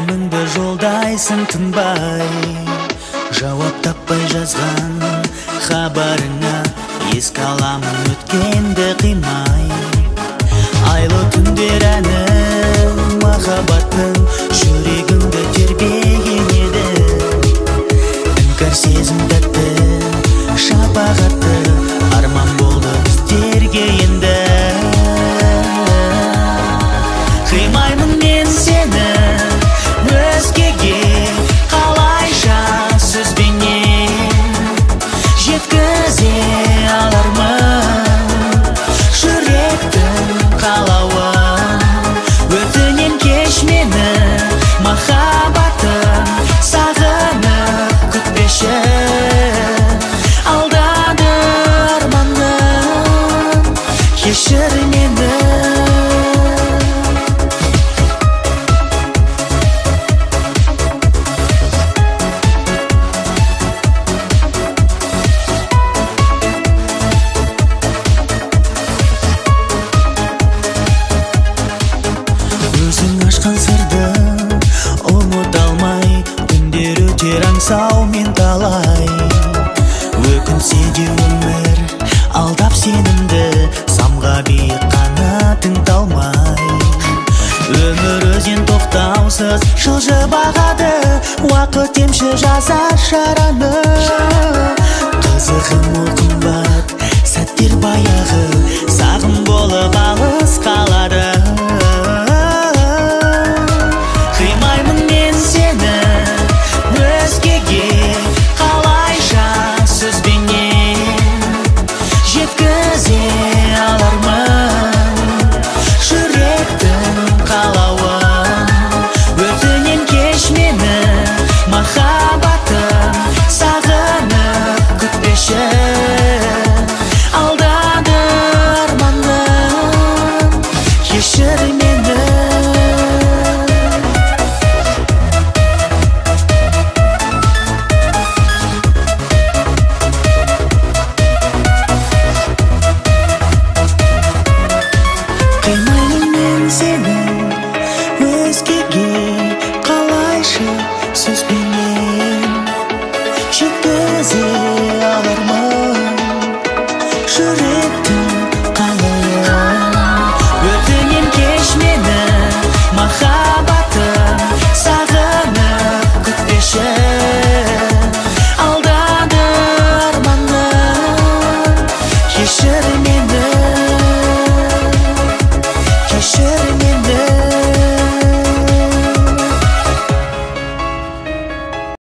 әуеніңді жолдайсың тынбай, жауап таппай жазған хабарыңа еске аламын өткенді қимай. Айлы түндер әні махаббаттың жүрегімді тербеген еді. Іңкәр сезім тәтті шапағатты арман болды біздерге енді. Қимаймын мен сені өзгеге, қалайша сөзбенен жеткізе алармын жүректің қалауын. Өтінен кеш мені махаббатым, сағынып күтпеші. Алдады арманым, кешір мені. Өзің ашқан сырды ұмыта алмай, күндер өтер аңсау мен талай. Өкінсе де өмір алдап сенімді, самға биік қанатың талмай. Өмір өзен тоқтаусыз жылжып ағады, уақыт емші жазар шараны. Қызығым ол қымбат сәттер баяғы, сағым болып алыс қалады. Қимаймын мен сені өзгеге, қалайша сөзбенен жеткізе алармын жүректің қалауын. Өтінен кеш мені махаббатым, сағынып күтпеші. Алдады арманым, кешір мені. Қимаймын мен сені өзгеге, қалайша сөзбенен жеткізе алармын